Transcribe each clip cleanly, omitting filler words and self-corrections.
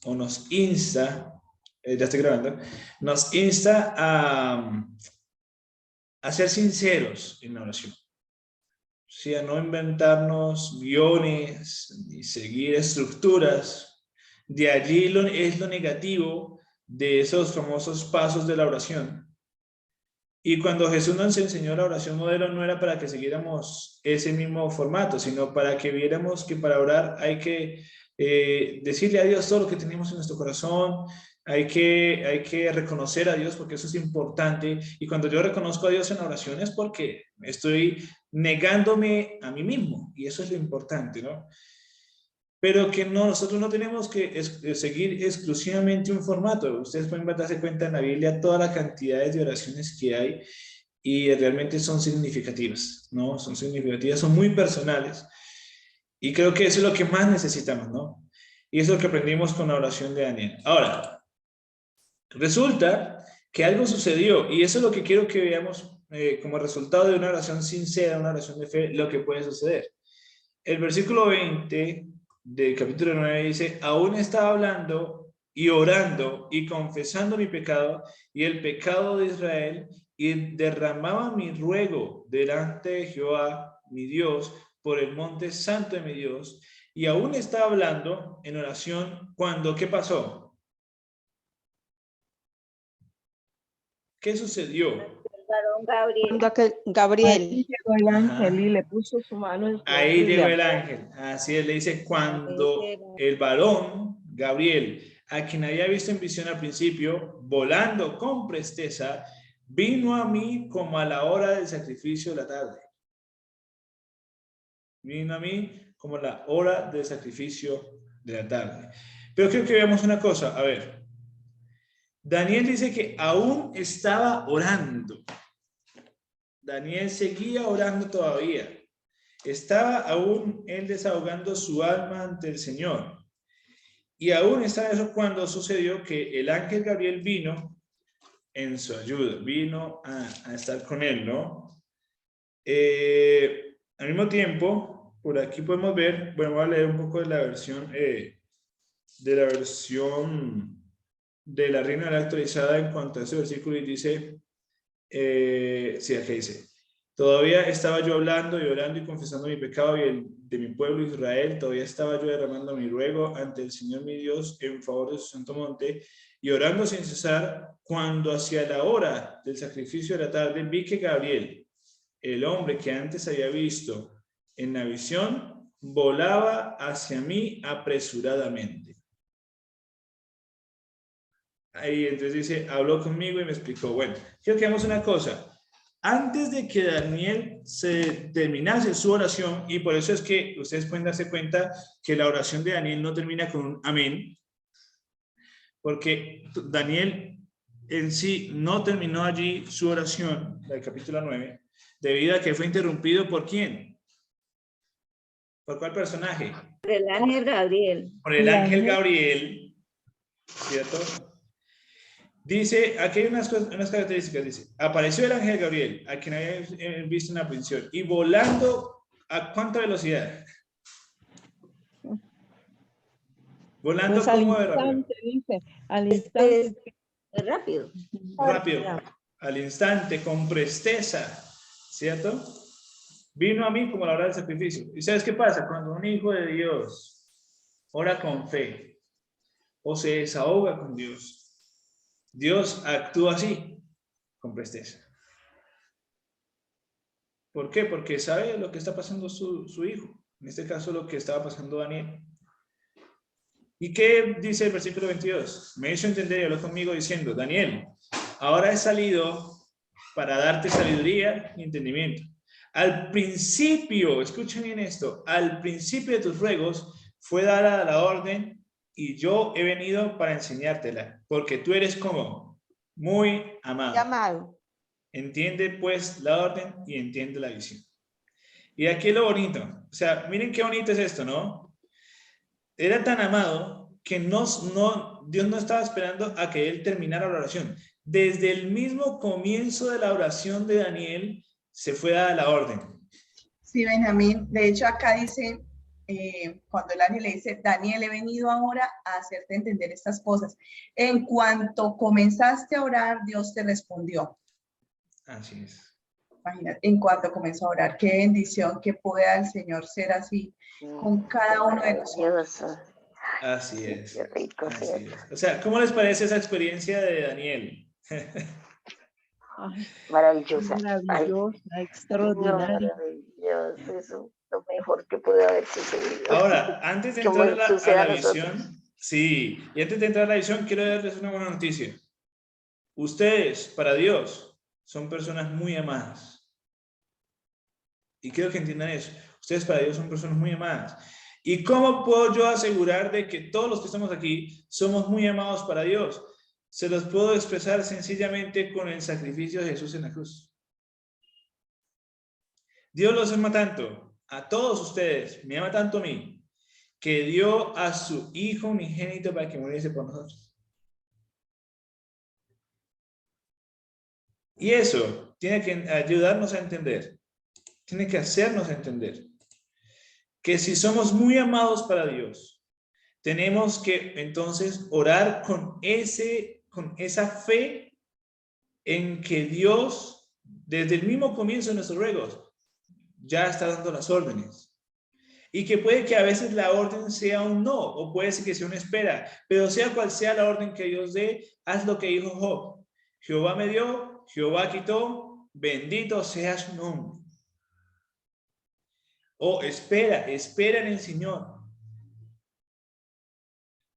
o nos insta, ya estoy grabando, nos insta a ser sinceros en la oración. Sí, a no inventarnos guiones ni seguir estructuras. De allí es lo negativo de esos famosos pasos de la oración. Y cuando Jesús nos enseñó la oración modelo, no era para que siguiéramos ese mismo formato, sino para que viéramos que para orar hay que decirle a Dios todo lo que tenemos en nuestro corazón, hay que reconocer a Dios porque eso es importante. Y cuando yo reconozco a Dios en la oración es porque estoy negándome a mí mismo, y eso es lo importante, ¿no? Pero que no, nosotros no tenemos que seguir exclusivamente un formato. Ustedes pueden darse cuenta en la Biblia toda la cantidad de oraciones que hay y realmente son significativas, ¿no? Son significativas, son muy personales y creo que eso es lo que más necesitamos, ¿no? Y eso es lo que aprendimos con la oración de Daniel. Ahora, resulta que algo sucedió y eso es lo que quiero que veamos como resultado de una oración sincera, una oración de fe, lo que puede suceder. El versículo 20 del capítulo 9 dice, aún estaba hablando y orando y confesando mi pecado y el pecado de Israel y derramaba mi ruego delante de Jehová, mi Dios, por el monte santo de mi Dios. Y aún estaba hablando en oración cuando, ¿qué pasó? ¿Qué sucedió? Cuando Gabriel. Ahí llegó el ángel y le puso su mano en su Ahí hombro y le llegó el habló. ángel. Así es, le dice, cuando el varón, Gabriel, a quien había visto en visión al principio, volando con presteza, vino a mí como a la hora del sacrificio de la tarde. Vino a mí como a la hora del sacrificio de la tarde. Pero creo que veamos una cosa, a ver. Daniel dice que aún estaba orando. Daniel seguía orando todavía. Estaba aún él desahogando su alma ante el Señor. Y aún está eso cuando sucedió que el ángel Gabriel vino en su ayuda, vino a estar con él, ¿no? Al mismo tiempo, por aquí podemos ver, bueno, voy a leer un poco de la versión de la Reina Valera actualizada en cuanto a ese versículo y dice, sí, aquí dice, todavía estaba yo hablando y orando y confesando mi pecado y el de mi pueblo Israel, todavía estaba yo derramando mi ruego ante el Señor mi Dios en favor de su santo monte y orando sin cesar, cuando hacia la hora del sacrificio de la tarde vi que Gabriel, el hombre que antes había visto en la visión, volaba hacia mí apresuradamente. Ahí entonces dice, habló conmigo y me explicó, bueno, quiero que hagamos una cosa. Antes de que Daniel se terminase su oración, y por eso es que ustedes pueden darse cuenta que la oración de Daniel no termina con un amén, porque Daniel en sí no terminó allí su oración, del capítulo 9, debido a que fue interrumpido ¿por quién? ¿Por cuál personaje? Por el ángel Gabriel. Por el ángel Gabriel, ¿cierto? Dice, aquí hay unas características, dice, apareció el ángel Gabriel, a quien había visto una prisión, y volando, ¿a cuánta velocidad? Volando Pues como de rápido. dice, al instante. Es rápido. Rápido, al instante, con presteza, ¿cierto? Vino a mí como la hora del sacrificio. ¿Y sabes qué pasa? Cuando un hijo de Dios ora con fe, o se desahoga con Dios, Dios actúa así, con presteza. ¿Por qué? Porque sabe lo que está pasando su hijo. En este caso, lo que estaba pasando Daniel. ¿Y qué dice el versículo 22? Me hizo entender y habló conmigo diciendo, Daniel, ahora he salido para darte sabiduría y entendimiento. Al principio, escuchen bien esto, al principio de tus ruegos fue dada la orden y yo he venido para enseñártela, porque tú eres como muy amado. Entiende pues la orden y entiende la visión. Y aquí es lo bonito. O sea, miren qué bonito es esto, ¿no? Era tan amado que Dios no estaba esperando a que él terminara la oración. Desde el mismo comienzo de la oración de Daniel se fue dada la orden. Sí, Benjamín. De hecho, acá dice cuando el ángel le dice, Daniel, he venido ahora a hacerte entender estas cosas. En cuanto comenzaste a orar, Dios te respondió. Así es. Imagínate, en cuanto comenzó a orar, qué bendición que pueda el Señor ser así con cada uno de nosotros. Así es. Qué rico, Así ¿cierto? es. O sea, ¿cómo les parece esa experiencia de Daniel? Ay, Maravillosa. Ay, maravillosa, no, extraordinaria. maravilloso. Eso es lo mejor que puede haber sucedido. Ahora, antes de Como entrar a sucede la a nosotros. visión, sí, y antes de entrar a la visión, quiero darles una buena noticia. Ustedes, para Dios, son personas muy amadas. Y quiero que entiendan eso. Ustedes para Dios son personas muy amadas. ¿Y cómo puedo yo asegurar de que todos los que estamos aquí somos muy amados para Dios? Se los puedo expresar sencillamente con el sacrificio de Jesús en la cruz. Dios los ama tanto, a todos ustedes, me ama tanto a mí, que dio a su Hijo unigénito para que muriese por nosotros. Y eso tiene que ayudarnos a entender, tiene que hacernos entender que si somos muy amados para Dios, tenemos que entonces orar con esa fe en que Dios, desde el mismo comienzo de nuestros ruegos, ya está dando las órdenes. Y que puede que a veces la orden sea un no, o puede ser que sea una espera, pero sea cual sea la orden que Dios dé, haz lo que dijo Job. Jehová me dio, Jehová quitó, bendito sea su nombre. O espera en el Señor.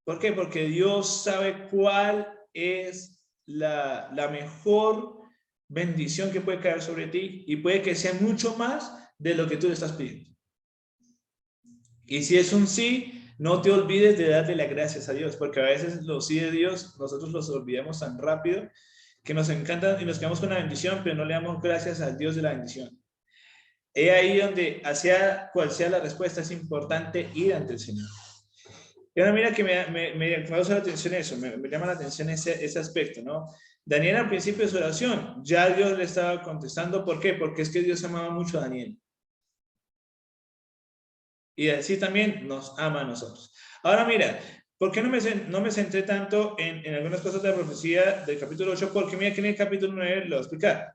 ¿Por qué? Porque Dios sabe cuál es la mejor bendición que puede caer sobre ti, y puede que sea mucho más de lo que tú le estás pidiendo. Y si es un sí, no te olvides de darle las gracias a Dios, porque a veces los sí de Dios nosotros los olvidamos tan rápido que nos encantan y nos quedamos con la bendición, pero no le damos gracias al Dios de la bendición. Es ahí donde, hacia cual sea la respuesta, es importante ir ante el Señor. Y ahora mira que me causa la atención eso, me llama la atención ese aspecto, ¿no? Daniel al principio de su oración, ya Dios le estaba contestando. ¿Por qué? Porque es que Dios amaba mucho a Daniel. Y así también nos ama a nosotros. Ahora mira, ¿por qué no me centré tanto en algunas cosas de la profecía del capítulo 8? Porque mira que en el capítulo 9 lo voy a explicar.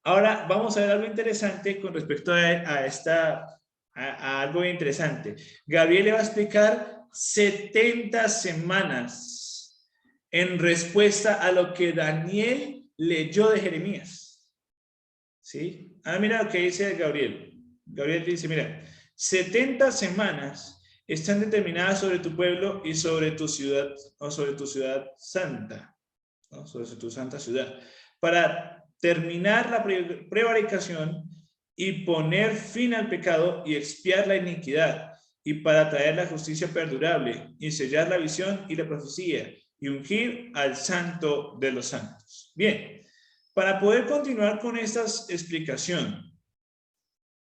Ahora vamos a ver algo interesante con respecto a algo interesante. Gabriel le va a explicar 70 semanas en respuesta a lo que Daniel leyó de Jeremías. ¿Sí? Ahora mira lo que dice Gabriel. Gabriel dice, mira, 70 semanas están determinadas sobre tu pueblo y sobre tu ciudad, o sobre tu ciudad santa, ¿no? Sobre tu santa ciudad, para terminar la prevaricación y poner fin al pecado y expiar la iniquidad, y para traer la justicia perdurable y sellar la visión y la profecía y ungir al santo de los santos. Bien, para poder continuar con esta explicación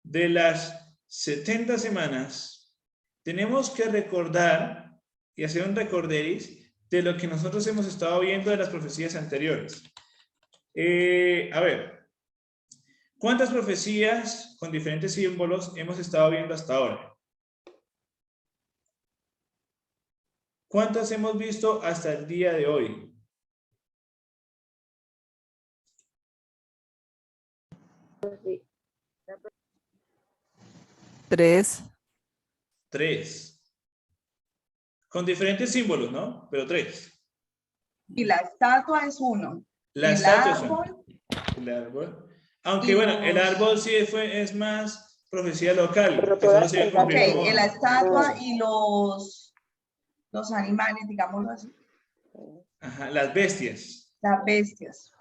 de las 70 semanas, tenemos que recordar y hacer un recorderis de lo que nosotros hemos estado viendo de las profecías anteriores. A ver, ¿cuántas profecías con diferentes símbolos hemos estado viendo hasta ahora? ¿Cuántas hemos visto hasta el día de hoy? Tres. 3. Con diferentes símbolos, ¿no? Pero 3. Y la estatua es uno. La estatua es uno. El árbol. Aunque bueno, el árbol sí es más profecía local. Pero Que solo todas se en Daniel. Ok, la estatua y los animales, digámoslo así. Ajá, las bestias. Las bestias.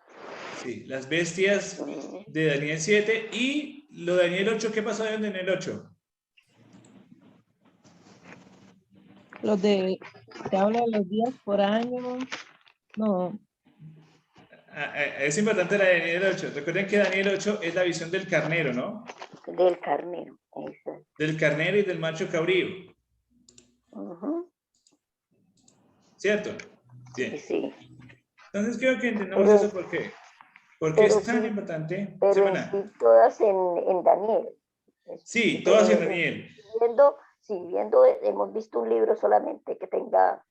Sí, las bestias de Daniel 7 y lo de Daniel 8. ¿Qué pasó en Daniel 8? Te habla de los días por año. No, Es importante la de Daniel 8. Recuerden que Daniel 8 es la visión del carnero, ¿no? Del carnero. Exacto. Del carnero y del macho cabrío. ¿Cierto? Bien. Sí. Entonces creo que entendemos eso por qué. Porque es tan importante. Pero sí, todas en Daniel. Sí, todas en Daniel. sí, viendo, hemos visto un libro solamente que tenga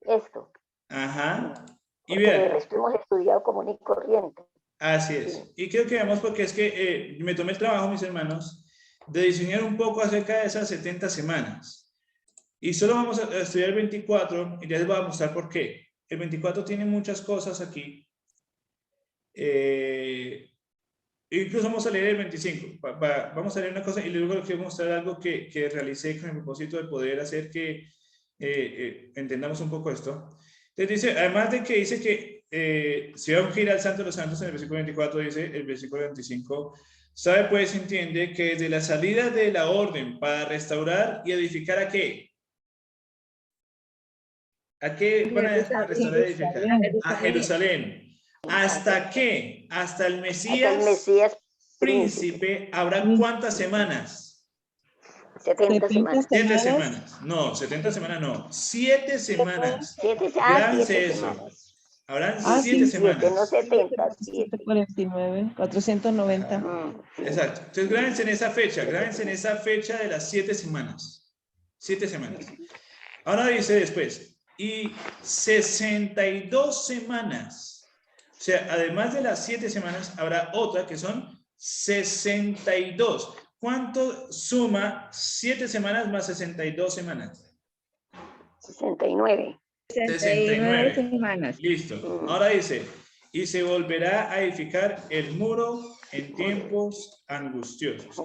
esto. Ajá. Y Porque el vean, resto hemos estudiado común y corriente. así es. Sí. Y creo que veamos porque es que me tomé el trabajo, mis hermanos, de diseñar un poco acerca de esas 70 semanas. Y solo vamos a estudiar el 24 y ya les voy a mostrar por qué. El 24 tiene muchas cosas aquí. Incluso vamos a leer el 25. Vamos a leer una cosa y luego les quiero mostrar algo que realicé con el propósito de poder hacer que entendamos un poco esto. Entonces dice, además de que dice que si va a ungir al Santo de los Santos en el versículo 24, dice el versículo 25, sabe pues, entiende que desde la salida de la orden para restaurar y edificar ¿a qué? ¿A qué van a restaurar y edificar? A Jerusalén. ¿Hasta qué? Hasta el Hasta el Mesías Mesías príncipe habrá ¿cuántas semanas? 70 semanas. 7 semanas. No, 70 semanas no. 7 semanas. 7 Grábense eso. semanas. Habrán Ah, 7 sí, 7, no semanas. 70, 7. 749, 490. Exacto. Entonces grábense en esa fecha. Grábense en esa fecha de las 7 semanas. 7 semanas. Ahora dice después. Y 62 semanas. O sea, además de las 7 semanas, habrá otra que son 62. ¿Cuánto suma 7 semanas más 62 semanas? 69. 69 semanas. Listo. Ahora dice, y se volverá a edificar el muro en tiempos angustiosos.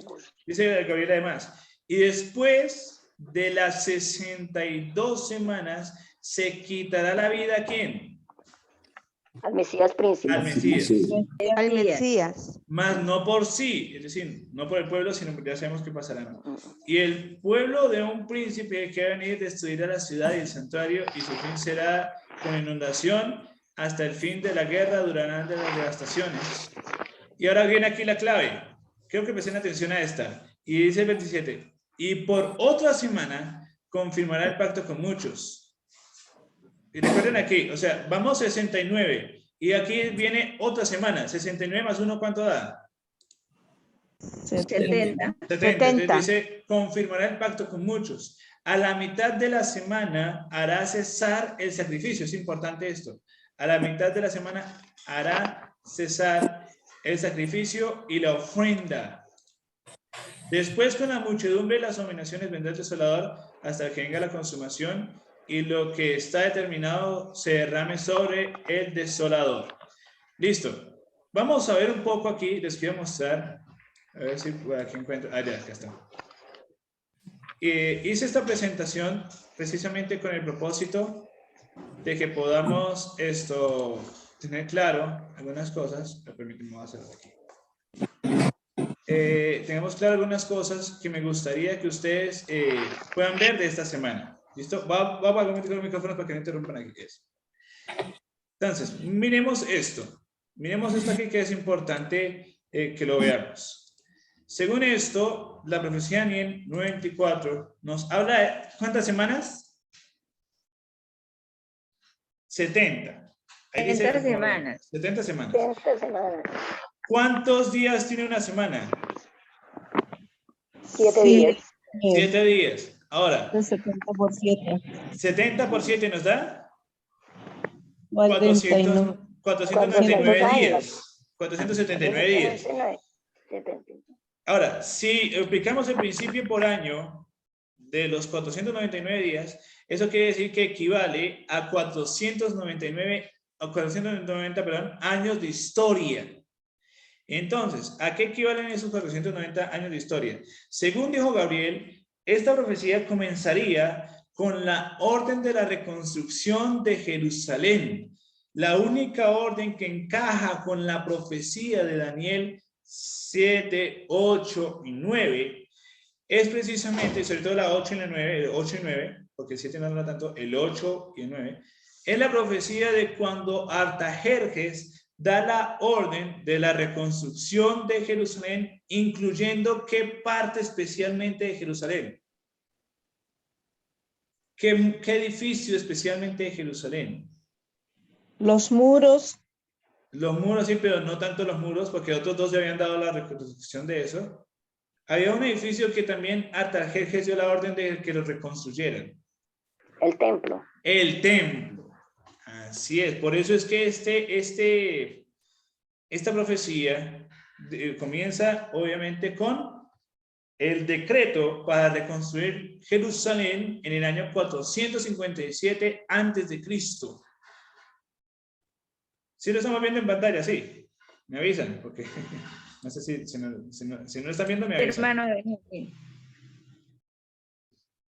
Dice Gabriel además, y después de las 62 semanas se quitará la vida ¿a quién? Al Mesías príncipe. Al Mesías. Al Mesías. Más no por sí, es decir, no por el pueblo, sino porque ya sabemos qué pasará. Y el pueblo de un príncipe que va a venir destruirá la ciudad y el santuario, y su fin será con inundación hasta el fin de la guerra, durarán de las devastaciones. Y ahora viene aquí la clave. Creo que presten atención a esta. Y dice el 27, y por otra semana confirmará el pacto con muchos. Y recuerden aquí, o sea, vamos 69. Y aquí viene otra semana. 69 más 1, ¿cuánto da? 70. 70. Entonces dice, confirmará el pacto con muchos. A la mitad de la semana hará cesar el sacrificio. Es importante esto. A la mitad de la semana hará cesar el sacrificio y la ofrenda. Después con la muchedumbre y las abominaciones vendrá el desolador hasta que venga la consumación y lo que está determinado se derrame sobre el desolador. Listo. Vamos a ver un poco aquí. Les quiero mostrar. A ver si por aquí encuentro. Ah, ya, acá está. Hice esta presentación precisamente con el propósito de que podamos tener claro algunas cosas. Permítanme hacerlo aquí. Tenemos claro algunas cosas que me gustaría que ustedes puedan ver de esta semana. ¿Listo? Voy a apagar un momento los micrófonos para que no interrumpan aquí. Entonces, miremos esto. Miremos esto aquí que es importante que lo veamos. Según esto, la profecía Daniel 9:24 nos habla de ¿cuántas semanas? 70. Ahí dice 70 semanas. 70 semanas. 70 semanas. ¿Cuántos días tiene una semana? 7 días. 7 días. Ahora, 70 por 7. 70 por 7 nos da 49. 499 días. 479 días. 70. Ahora, si aplicamos el principio por año de los 499 días, eso quiere decir que equivale a 490 años de historia. Entonces, ¿a qué equivalen esos 490 años de historia? Según dijo Gabriel, esta profecía comenzaría con la orden de la reconstrucción de Jerusalén, la única orden que encaja con la profecía de Daniel 7, 8 y 9, es precisamente, sobre todo la 8 y la 9, el 8 y 9, porque el 7 no habla tanto, el 8 y el 9, es la profecía de cuando Artajerjes da la orden de la reconstrucción de Jerusalén, incluyendo qué parte especialmente de Jerusalén. ¿Qué edificio especialmente de Jerusalén? Los muros. Los muros sí, pero no tanto los muros, porque otros dos ya habían dado la reconstrucción de eso. había un edificio que también Artajerjes dio la orden de que lo reconstruyeran. El templo. El templo. Así es. Por eso es que esta profecía comienza obviamente con el decreto para reconstruir Jerusalén en el año 457 antes de Cristo. ¿Sí lo estamos viendo en pantalla? Sí. Me avisan, porque no sé si no están viendo, me avisan. Hermano,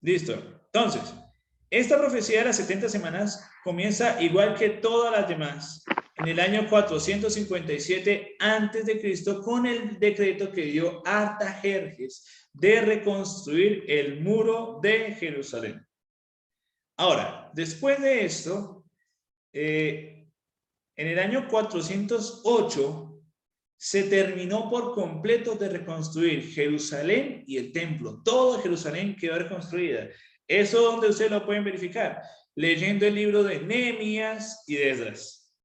Listo. Entonces, esta profecía de las 70 semanas comienza igual que todas las demás en el año 457 antes de Cristo con el decreto que dio Artajerjes de reconstruir el muro de Jerusalén. Ahora, después de esto, en el año 408 se terminó por completo de reconstruir Jerusalén y el templo. Toda Jerusalén quedó reconstruida. Eso donde ustedes lo pueden verificar, leyendo el libro de Nehemías y de Esdras.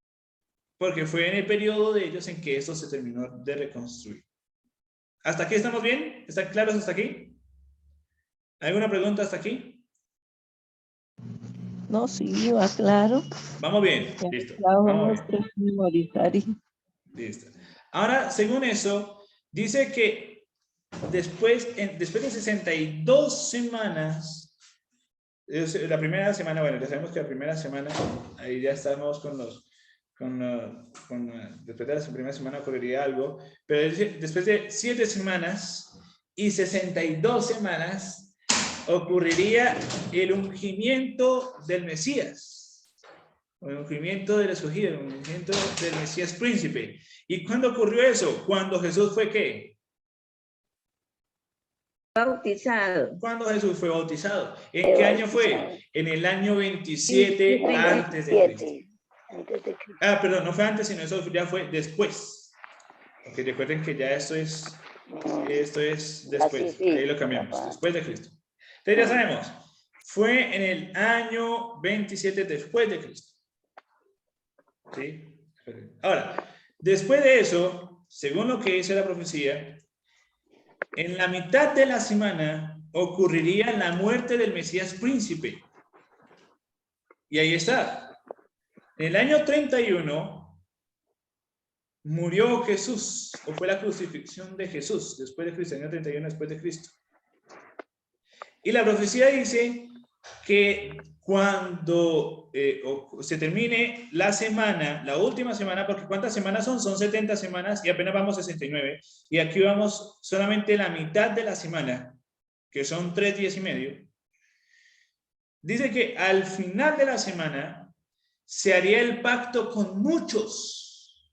Porque fue en el periodo de ellos en que esto se terminó de reconstruir. ¿Hasta aquí estamos bien? ¿Están claros hasta aquí? ¿Alguna pregunta hasta aquí? No, sí, va claro. Vamos bien, listo. Vamos a memorizar. Listo. Ahora, según eso, dice que después de 62 semanas, la primera semana, bueno, ya sabemos que la primera semana, ahí ya estamos después de la primera semana ocurriría algo, pero después de 7 semanas y 62 semanas ocurriría el ungimiento del Mesías, el ungimiento del escogido, el ungimiento del Mesías príncipe. ¿Y cuándo ocurrió eso? Cuando Jesús fue ¿qué? bautizado. Cuando Jesús fue bautizado. ¿En qué año fue? En el año 27 antes de Cristo. Ah, perdón, no fue antes, sino eso ya fue después. Porque recuerden que ya esto es después. Ahí lo cambiamos, después de Cristo. Entonces ya sabemos, fue en el año 27 después de Cristo. ¿Sí? Ahora, después de eso, según lo que dice la profecía, en la mitad de la semana ocurriría la muerte del Mesías príncipe. Y ahí está. En el año 31 murió Jesús, o fue la crucifixión de Jesús, después de Cristo, en el año 31 después de Cristo. Y la profecía dice que cuando se termine la semana, la última semana, porque ¿cuántas semanas son? Son 70 semanas y apenas vamos a 69. Y aquí vamos solamente la mitad de la semana, que son 3 días y medio. Dice que al final de la semana se haría el pacto con muchos.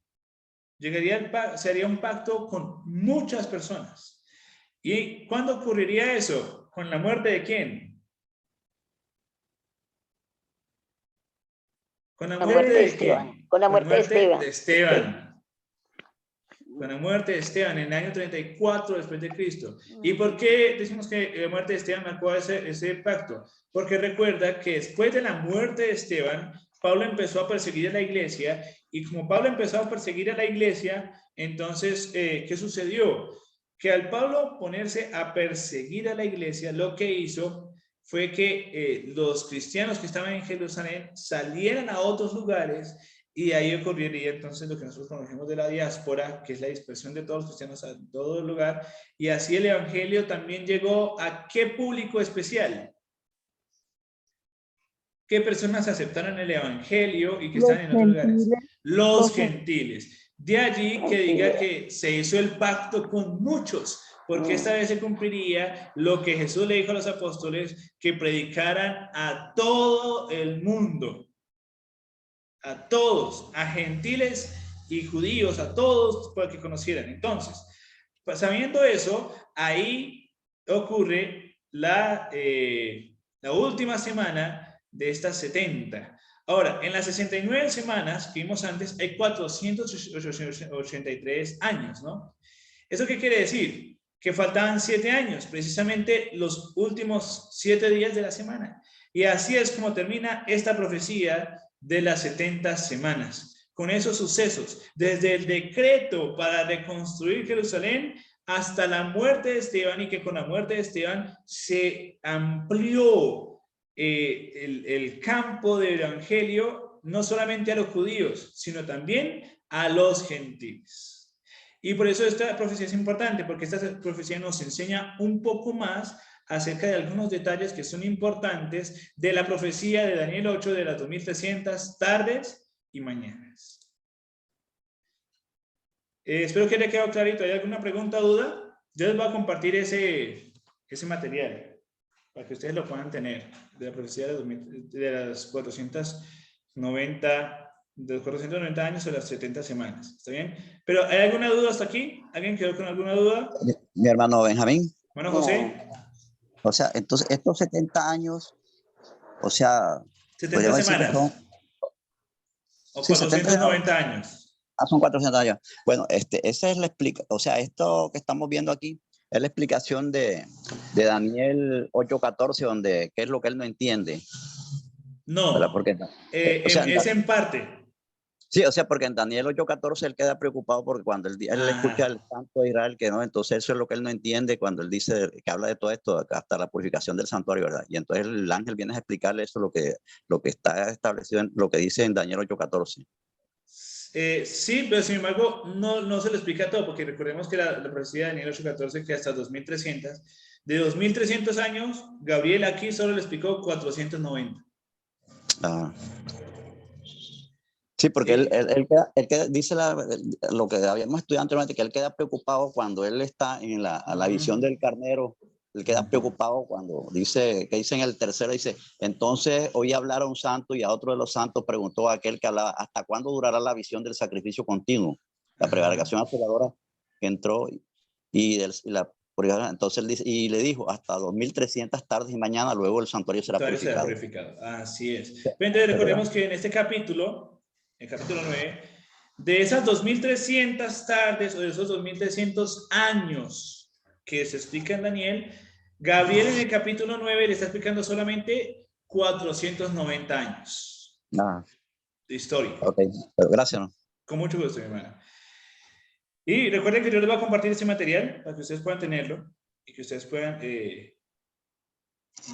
Se haría un pacto con muchas personas. ¿Y cuándo ocurriría eso? ¿Con la muerte de quién? ¿Con la muerte de quién? Con la muerte de Esteban. Con la muerte de Esteban en el año 34 después de Cristo. ¿Y por qué decimos que la muerte de Esteban marcó ese pacto? Porque recuerda que después de la muerte de Esteban, Pablo empezó a perseguir a la iglesia, y como Pablo empezó a perseguir a la iglesia, entonces, ¿qué sucedió? Que al Pablo ponerse a perseguir a la iglesia, lo que hizo fue que los cristianos que estaban en Jerusalén salieran a otros lugares, y ahí ocurriría entonces lo que nosotros conocemos de la diáspora, que es la dispersión de todos los cristianos a todo lugar, y así el evangelio también llegó a ¿qué público especial? ¿Qué personas aceptaron el evangelio y que están en otros lugares? Los gentiles. De allí que diga que se hizo el pacto con muchos, porque esta vez se cumpliría lo que Jesús le dijo a los apóstoles, que predicaran a todo el mundo. A todos, a gentiles y judíos, a todos para que conocieran. Entonces, sabiendo eso, ahí ocurre la última semana de estas 70. Ahora, en las 69 semanas que vimos antes, hay 483 años, ¿no? ¿Eso qué quiere decir? Que faltaban 7 años, precisamente los últimos 7 días de la semana. Y así es como termina esta profecía de las 70 semanas, con esos sucesos, desde el decreto para reconstruir Jerusalén hasta la muerte de Esteban, y que con la muerte de Esteban se amplió el campo del evangelio no solamente a los judíos, sino también a los gentiles. Y por eso esta profecía es importante, porque esta profecía nos enseña un poco más acerca de algunos detalles que son importantes de la profecía de Daniel 8 de las 2300 tardes y mañanas. Espero que haya quedado clarito. ¿Hay alguna pregunta o duda? Yo les voy a compartir ese material para que ustedes lo puedan tener de la profecía de las 490 de los 490 años o las 70 semanas. ¿Está bien? Pero ¿hay alguna duda hasta aquí? ¿Alguien quedó con alguna duda? Mi hermano Benjamín. Bueno, José. O sea, entonces estos 70 años, o sea, 70 semanas. O 490 años. Son 400 años. Bueno, esa es la explicación. O sea, esto que estamos viendo aquí es la explicación de Daniel 8:14, donde qué es lo que él no entiende. No, porque, o sea, es en parte. Sí, o sea, porque en Daniel 8:14 él queda preocupado porque cuando él escucha al santo de Israel, que no, entonces eso es lo que él no entiende cuando él dice que habla de todo esto, hasta la purificación del santuario, ¿verdad? Y entonces el ángel viene a explicarle eso, lo que está establecido, lo que dice en Daniel 8:14. Sí, pero sin embargo no se lo explica todo, porque recordemos que la profecía de Daniel 8:14 que hasta 2300, de 2300 años, Gabriel aquí solo le explicó 490. Sí, porque él queda, dice lo que habíamos estudiado anteriormente, que él queda preocupado cuando él está en la visión del carnero. Él queda preocupado cuando dice en el tercero, dice, entonces oí hablar a un santo y a otro de los santos preguntó a aquel que hablaba, ¿hasta cuándo durará la visión del sacrificio continuo? La prevaricación asoladora que entró entonces él dice, y le dijo, hasta 2300 tardes y mañana, luego el santuario será purificado. Así es. Entonces recordemos que en este capítulo, el capítulo 9, de esas 2300 tardes o de esos 2300 años que se explica en Daniel, Gabriel en el capítulo 9 le está explicando solamente 490 años de historia. Ok, gracias. ¿No? Con mucho gusto, mi hermana. Y recuerden que yo les voy a compartir este material para que ustedes puedan tenerlo y que ustedes puedan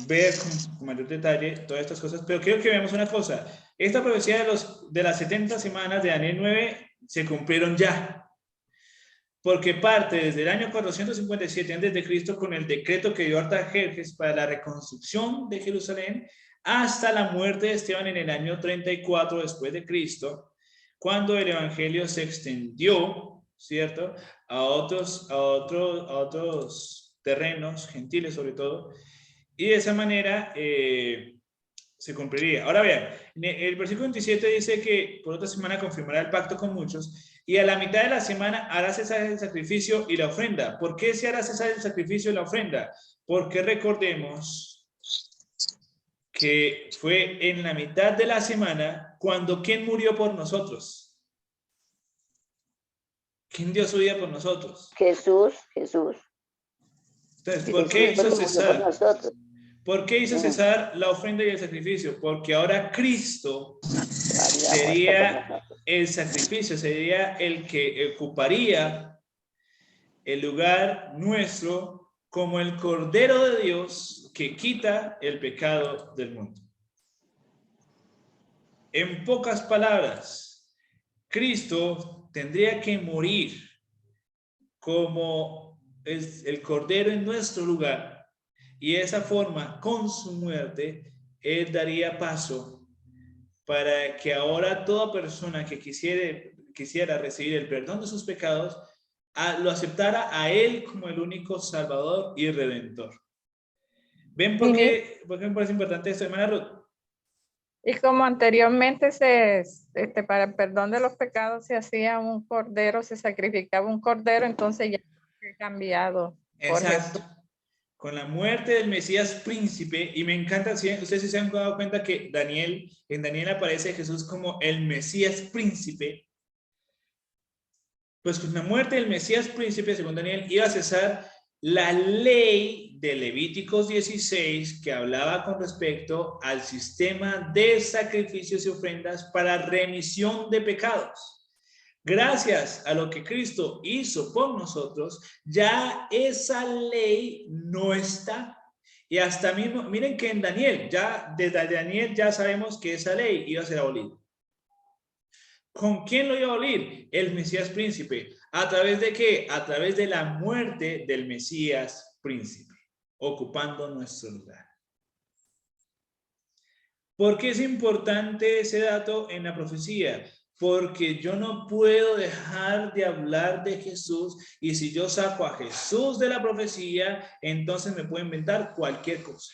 ver con mayor detalle todas estas cosas. Pero quiero que veamos una cosa. Esta profecía de las 70 semanas de Daniel 9 se cumplieron ya. Porque parte desde el año 457 a.C. con el decreto que dio Artajerjes para la reconstrucción de Jerusalén hasta la muerte de Esteban en el año 34 después de Cristo, cuando el evangelio se extendió, ¿cierto?, a otros terrenos, gentiles sobre todo, y de esa manera se cumpliría. Ahora vean, el versículo 27 dice que por otra semana confirmará el pacto con muchos, y a la mitad de la semana hará cesar el sacrificio y la ofrenda. ¿Por qué se hará cesar el sacrificio y la ofrenda? Porque recordemos que fue en la mitad de la semana cuando ¿quién murió por nosotros? ¿Quién dio su vida por nosotros? Jesús. Entonces, ¿por qué hizo cesar? ¿Por qué hizo cesar la ofrenda y el sacrificio? Porque ahora Cristo sería el sacrificio, sería el que ocuparía el lugar nuestro como el Cordero de Dios que quita el pecado del mundo. En pocas palabras, Cristo tendría que morir como el Cordero en nuestro lugar, y de esa forma, con su muerte, Él daría paso para que ahora toda persona que quisiera recibir el perdón de sus pecados, lo aceptara a Él como el único Salvador y Redentor. ¿Ven por qué me parece importante esto, hermana Ruth? Y como anteriormente para el perdón de los pecados se hacía un cordero, se sacrificaba un cordero, entonces ya ha cambiado. Exacto. Con la muerte del Mesías príncipe, y me encanta, ustedes se han dado cuenta que en Daniel aparece Jesús como el Mesías príncipe. Pues con la muerte del Mesías príncipe, según Daniel, iba a cesar la ley de Levíticos 16 que hablaba con respecto al sistema de sacrificios y ofrendas para remisión de pecados. Gracias a lo que Cristo hizo por nosotros, ya esa ley no está. Y hasta mismo, miren que en Daniel, ya desde Daniel ya sabemos que esa ley iba a ser abolida. ¿Con quién lo iba a abolir? El Mesías príncipe. ¿A través de qué? A través de la muerte del Mesías príncipe, ocupando nuestro lugar. ¿Por qué es importante ese dato en la profecía? Porque yo no puedo dejar de hablar de Jesús, y si yo saco a Jesús de la profecía, entonces me puedo inventar cualquier cosa.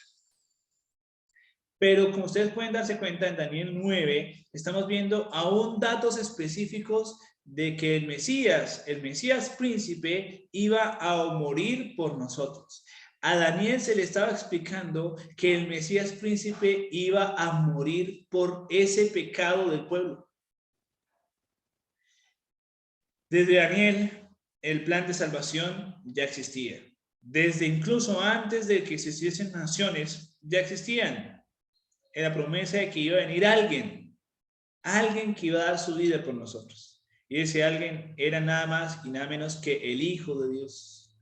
Pero como ustedes pueden darse cuenta, en Daniel 9 estamos viendo aún datos específicos de que el Mesías príncipe, iba a morir por nosotros. A Daniel se le estaba explicando que el Mesías príncipe iba a morir por ese pecado del pueblo. Desde Daniel, el plan de salvación ya existía. Desde incluso antes de que existiesen naciones, ya existían. Era promesa de que iba a venir alguien que iba a dar su vida por nosotros. Y ese alguien era nada más y nada menos que el Hijo de Dios,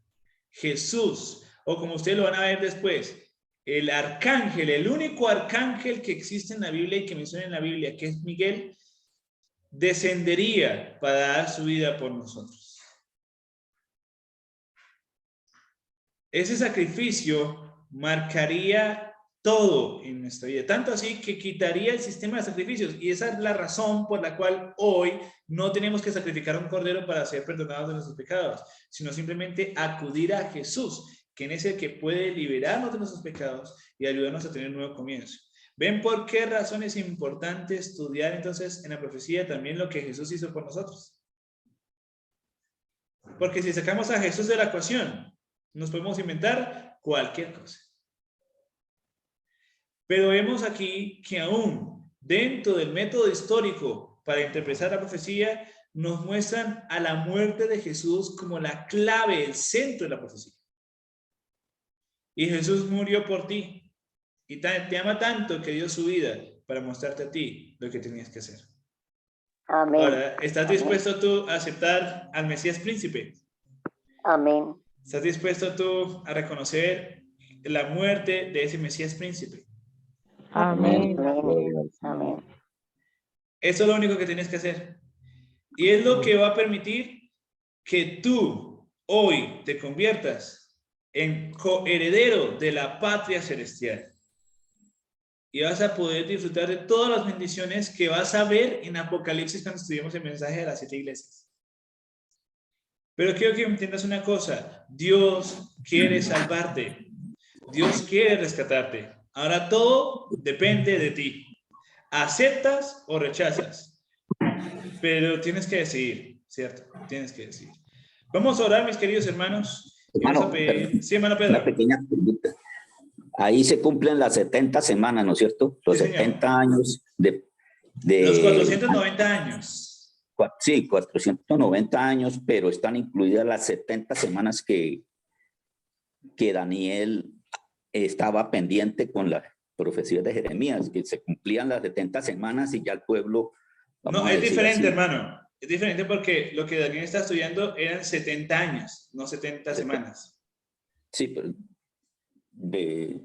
Jesús, o como ustedes lo van a ver después, el arcángel, el único arcángel que existe en la Biblia y que menciona en la Biblia, que es Miguel, descendería para dar su vida por nosotros. Ese sacrificio marcaría todo en nuestra vida, tanto así que quitaría el sistema de sacrificios, y esa es la razón por la cual hoy no tenemos que sacrificar un cordero para ser perdonados de nuestros pecados, sino simplemente acudir a Jesús, quien es el que puede liberarnos de nuestros pecados y ayudarnos a tener un nuevo comienzo. ¿Ven por qué razón es importante estudiar entonces en la profecía también lo que Jesús hizo por nosotros? Porque si sacamos a Jesús de la ecuación, nos podemos inventar cualquier cosa. Pero vemos aquí que aún dentro del método histórico para interpretar la profecía, nos muestran a la muerte de Jesús como la clave, el centro de la profecía. Y Jesús murió por ti. Y te ama tanto que dio su vida para mostrarte a ti lo que tenías que hacer. Amén. Ahora, ¿estás dispuesto tú a aceptar al Mesías príncipe? Amén. ¿Estás dispuesto tú a reconocer la muerte de ese Mesías príncipe? Amén. Amén. Amén. Eso es lo único que tienes que hacer. Y es lo que va a permitir que tú hoy te conviertas en coheredero de la patria celestial. Y vas a poder disfrutar de todas las bendiciones que vas a ver en Apocalipsis cuando estudiemos el mensaje de las 7 iglesias. Pero quiero que entiendas una cosa. Dios quiere salvarte. Dios quiere rescatarte. Ahora todo depende de ti. ¿Aceptas o rechazas? Pero tienes que decidir, ¿cierto? Tienes que decidir. Vamos a orar, mis queridos hermanos. Hermano, Sí, hermano Pedro. una pequeña pregunta. Ahí se cumplen las 70 semanas, ¿no es cierto? Los Sí, señor. 70 años de... Los 490 años. Sí, 490 años, pero están incluidas las 70 semanas que Daniel estaba pendiente con la profecía de Jeremías, que se cumplían las 70 semanas y ya el pueblo... No, es diferente, hermano. Es diferente porque lo que Daniel está estudiando eran 70 años, no 70 semanas. Sí, pero de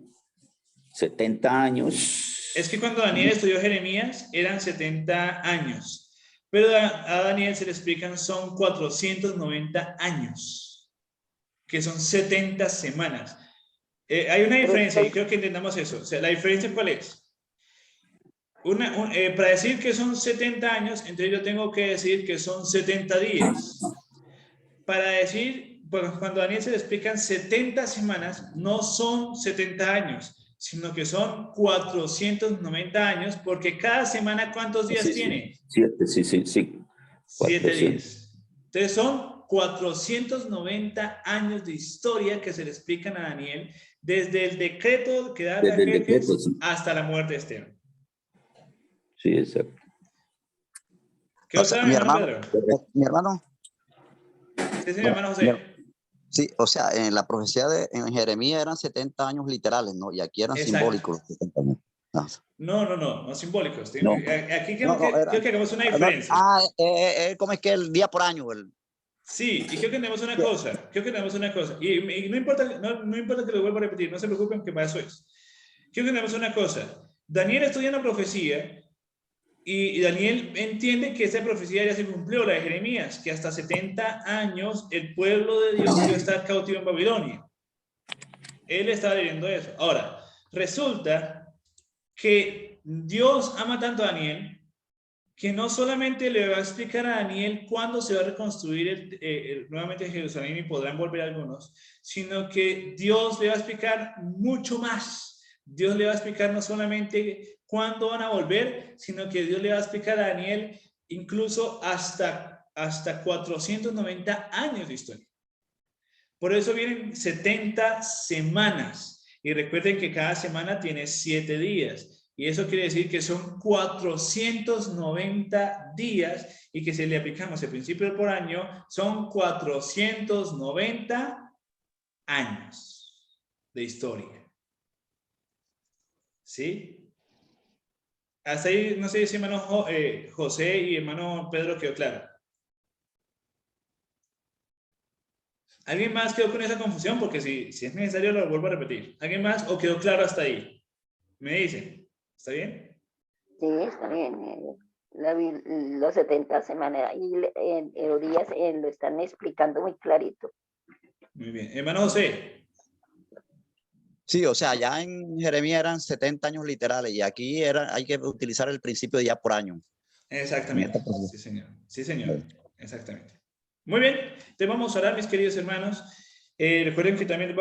70 años. Es que cuando Daniel estudió Jeremías eran 70 años, pero a Daniel se le explican son 490 años, que son 70 semanas. Hay una diferencia y creo que entendamos eso. O sea, ¿la diferencia cuál es? Para decir que son 70 años, entonces yo tengo que decir que son 70 días. Para decir, pues, cuando a Daniel se le explican 70 semanas, no son 70 años, sino que son 490 años, porque cada semana, ¿cuántos días tiene? 7, sí. 7 días. Entonces son 490 años de historia que se le explican a Daniel, desde el decreto que da Artajerjes hasta la muerte de Esteban. Sí, exacto. ¿Qué O sea, otra, mi hermano hermano, Pedro? mi hermano, Sí, señor, hermano José. sí, o sea, en la profecía en Jeremías eran 70 años literales, ¿no? Y aquí eran Exacto. simbólicos los 70 años. No simbólicos. No. Aquí quiero que hagamos una diferencia. ¿Cómo es que el día por año? Sí, y creo que tenemos una cosa, y no importa, no importa que lo vuelva a repetir, no se preocupen que para eso es. Creo que tenemos una cosa, Daniel estudia una profecía, y Daniel entiende que esta profecía ya se cumplió, la de Jeremías, que hasta 70 años el pueblo de Dios iba a estar cautivo en Babilonia. Él estaba leyendo eso. Ahora, resulta que Dios ama tanto a Daniel, que no solamente le va a explicar a Daniel cuándo se va a reconstruir nuevamente Jerusalén y podrán volver algunos, sino que Dios le va a explicar mucho más. Dios le va a explicar no solamente cuándo van a volver, sino que Dios le va a explicar a Daniel incluso hasta 490 años de historia. Por eso vienen 70 semanas. Y recuerden que cada semana tiene 7 días. Y eso quiere decir que son 490 días y que si le aplicamos el principio por año, son 490 años de historia. ¿Sí? Hasta ahí, no sé si hermano José y hermano Pedro quedó claro. ¿Alguien más quedó con esa confusión? Porque si es necesario lo vuelvo a repetir. ¿Alguien más o quedó claro hasta ahí? Me dicen. ¿Está bien? Sí, está bien. Los 70 semanas y Elías lo están explicando muy clarito. Muy bien. Hermano José. Sí, o sea, ya en Jeremías eran 70 años literales y aquí hay que utilizar el principio de día por año. Exactamente. Sí, señor. Sí, señor. Exactamente. Muy bien. Te vamos a orar, mis queridos hermanos. Recuerden que también